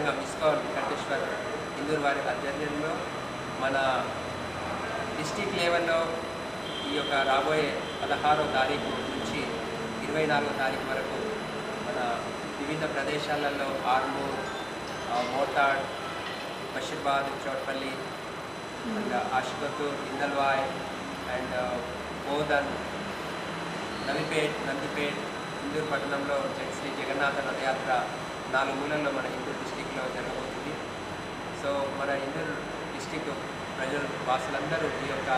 సంఘం ఇస్కాన్ కంఠేశ్వర్ ఇందూరు వారి ఆధ్వర్యంలో మన డిస్టిక్ లెవెల్లో ఈ యొక్క రాబోయే 16వ తారీఖు నుంచి 24వ తారీఖు వరకు మన వివిధ ప్రదేశాలలో ఆర్మూర్, మోతాడ్, బషీర్బాద్, చౌట్పల్లి అండ్ ఆషిపత్తూర్, ఇందల్వాయ్ అండ్ బోధన్, నవిపేట్, నందిపేట్, ఇందూరు పట్టణంలో శ్రీ జగన్నాథ రథయాత్ర 4 మూలల్లో మన ఇందూరు డిస్టిక్లో జరగబోతుంది. సో మన ఇందూరు డిస్టిక్ ప్రజలు వాసులందరూ ఈ యొక్క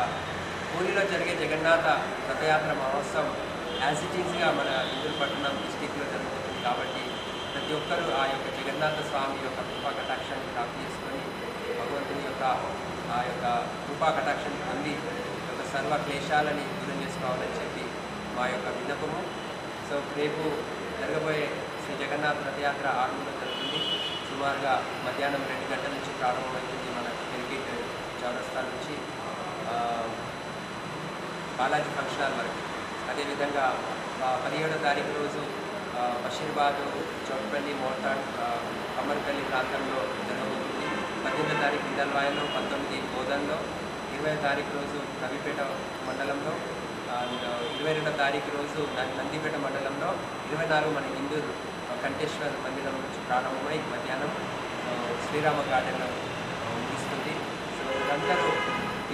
పూరిలో జరిగే జగన్నాథ రథయాత్ర మహోత్సవం యాజ్ ఇట్ ఈజ్గా మన ఇందూరు పట్టణం డిస్టిక్లో జరుగుతుంది. కాబట్టి ప్రతి ఒక్కరూ ఆ యొక్క జగన్నాథ స్వామి యొక్క కృపా కటాక్షాన్ని ప్రాప్తి చేసుకొని భగవంతుని యొక్క ఆ యొక్క కృపా కటాక్షాన్ని పొంది యొక్క సర్వ క్లేశాలని దూరం చేసుకోవాలని చెప్పి మా యొక్క విన్నపము. సో రేపు జరగబోయే శ్రీ జగన్నాథ రథయాత్ర ఆర్మూర్లో జరుగుతుంది. సుమారుగా మధ్యాహ్నం 2 గంటల నుంచి ప్రారంభమవుతుంది. మన క్రికెట్ చౌరస్తా నుంచి బాలాజీ ఫంక్షన్ హాల్ వరకు. అదేవిధంగా 17వ తారీఖు రోజు బషీర్బాద్, చౌట్పల్లి, మోతాడ్, కమ్మర్పల్లి ప్రాంతంలో జరగబోతుంది. 18వ తారీఖు ఇందల్వాయలో, 19 బోధన్లో, 20వ తారీఖు రోజు నవిపేట మండలంలో అండ్ 22వ తారీఖు రోజు నందిపేట మండలంలో, 24 మన ఇందూరు కంఠేశ్వర్ మందిరం నుంచి ప్రారంభమై మధ్యాహ్నం శ్రీరామ గార్డెన్లో ముగిస్తుంది. సో అందరూ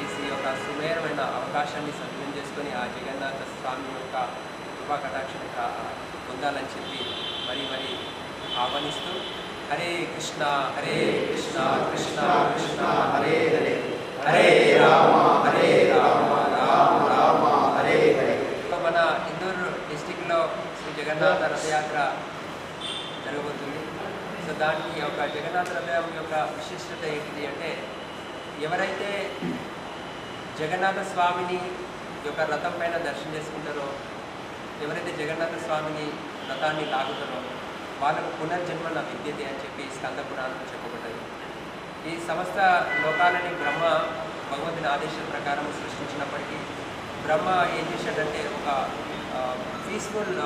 ఈ యొక్క సుమేరమైన అవకాశాన్ని సద్వినియోగం చేసుకొని ఆ జగన్నాథ స్వామి యొక్క కృపా కటాక్షాన్ని పొందాలని చెప్పి మరీ ఆహ్వానిస్తూ హరే కృష్ణ కృష్ణ కృష్ణ హరే హరే, హరే రామ రామ రామ హరే హరే. మన ఇందూరు డిస్టిక్లో శ్రీ జగన్నాథ రథయాత్ర జరగబోతుంది. సో దానికి ఒక జగన్నాథ రథం యొక్క విశిష్టత ఏంటిది అంటే, ఎవరైతే జగన్నాథ స్వామిని యొక్క రథం పైన దర్శనం చేసుకుంటారో, ఎవరైతే జగన్నాథ స్వామిని రథాన్ని లాగుతారో వాళ్ళకు పునర్జన్మ విద్యతే అని చెప్పి స్కంద పురాణం చెప్పబడ్డది. ఈ సమస్త లోకాలని బ్రహ్మ భగవంతుని ఆదేశం ప్రకారం సృష్టించినప్పటికీ బ్రహ్మ ఏం చేశాడంటే ఒక పీస్ఫుల్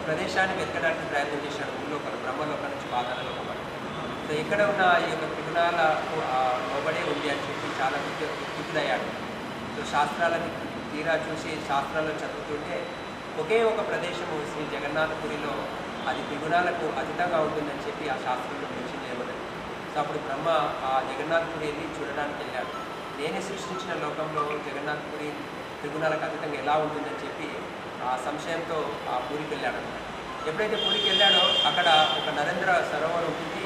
ప్రదేశాన్ని వెతకడానికి ప్రయత్నం చేశాడు. బ్రహ్మలోకం నుంచి పాతాళలోకం వరకు. సో ఇక్కడ ఉన్న ఈ యొక్క త్రిగుణాలకు లోబడే ఉంది అని చెప్పి చాలా విద్యుదయ్యాడు. సో శాస్త్రాలని తీరా చూసి శాస్త్రాలను చదువుతుంటే ఒకే ఒక ప్రదేశము శ్రీ జగన్నాథపురిలో అది త్రిగుణాలకు అతీతంగా ఉంటుందని చెప్పి ఆ శాస్త్రంలో మెన్షన్ చేయబడింది. సో అప్పుడు బ్రహ్మ ఆ జగన్నాథపురి వెళ్ళి చూడడానికి వెళ్ళాడు. నేనే సృష్టించిన లోకంలో జగన్నాథపురి త్రిగుణాలకు అతీతంగా ఎలా ఉంటుందని చెప్పి ఆ సంశయంతో ఆ పూరికి వెళ్ళాడు. ఎప్పుడైతే పూరికి వెళ్ళాడో అక్కడ ఒక నరేంద్ర సరోవరం ఉంటుంది.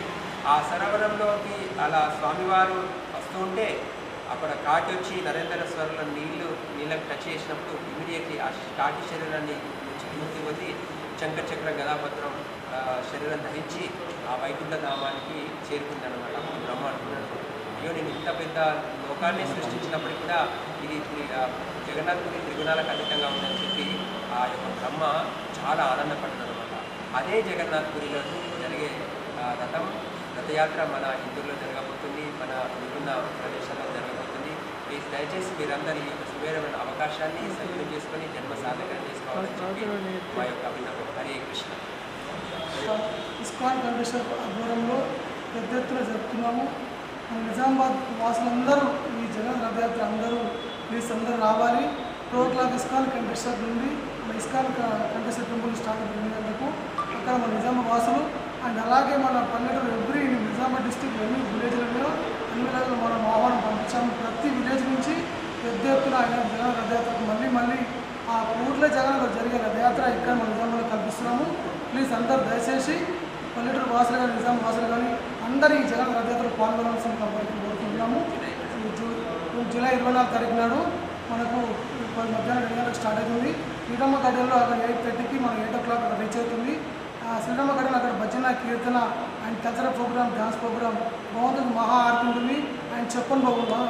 ఆ సరోవరంలోకి అలా స్వామివారు వస్తూ ఉంటే అక్కడ కాటి వచ్చి నరేంద్ర స్వరంలో నీళ్ళకి టచ్ చేసినప్పుడు ఇమీడియట్లీ ఆ కాటి శరీరాన్ని విముక్తి పొంది చంకచక్ర గదాపత్రం శరీరం ధరించి ఆ వైకుంఠ ధామానికి చేరుకుందనమాట. బ్రహ్మ అంటున్నాడు, అయ్యో నేను ఇంత పెద్ద లోకాన్ని సృష్టించినప్పటికీ కూడా ఇది జగన్నాథపురి త్రిగుణాలకు అతీతంగా ఉందని చెప్పి ఆ యొక్క బ్రహ్మ చాలా ఆనందపడ్డాడనమాట. అదే జగన్నాథపురిలో జరిగే రథయాత్ర మన ఇందూరులో జరగబోతుంది, మన విభిన్న ప్రదేశాల్లో జరగబోతుంది. ప్లీజ్ దయచేసి మీరందరూ ఈ యొక్క సుమేరమైన అవకాశాన్ని సద్వినియోగం చేసుకొని జన్మ సాధన చేసుకోవాలని చెప్పి మా యొక్క విన్నపం. హరే కృష్ణ. ఇస్కాన్ కంఠేశ్వర్ ఆధ్వర్యంలో పెద్ద ఎత్తున జరుపుతున్నాము. నిజామాబాద్ వాసులందరూ ఈ జగన్ రథయాత్ర అందరూ ప్లీజ్ అందరూ రావాలి. 2 o'clock ఇస్కాన్ కంఠేశ్వర్ నుండి మన ఇస్కాన్ కంఠేశ్వర్ టెంపుల్ స్టార్ట్ 2 గంటలకు అక్కడ మన నిజామాబాద్ వాసులు అండ్ అలాగే మన పల్లెటూరు ఎవ్రీ నిజామాబాద్ డిస్టిక్ ఎన్ని విలేజ్లలో అన్ని విలేజ్లో మనం ఆహ్వానం పంపించాము. ప్రతి విలేజ్ నుంచి పెద్ద ఎత్తున ఆయన జగన్ రథయాత్రకు మళ్ళీ ఆ ఊర్లో జగన్ జరిగే రథయాత్ర ఇక్కడ మన నిజామాబాద్లో కల్పిస్తున్నాము. ప్లీజ్ అందరూ దయచేసి పల్లెటూరు వాసులు కానీ నిజాం వాసులు కానీ అందరూ ఈ జగన్ రథయాత్రకు పాల్గొనాల్సిన కోరుకుంటున్నాము. జూలై 24 తారీఖు నాడు మనకు మధ్యాహ్నం 2 గంటలకు స్టార్ట్ అవుతుంది. శ్రీరామ గార్డెన్లో అక్కడ 8:30కి మనం 8 o'clock అక్కడ రీచ్ అవుతుంది. శ్రీరామ గార్డెన్ అక్కడ భజన, కీర్తన and cultural program, dance program, భగవంతుడికి మహా ఆర్తి ఉంటుంది. అండ్ చెప్పని భగవంతుడు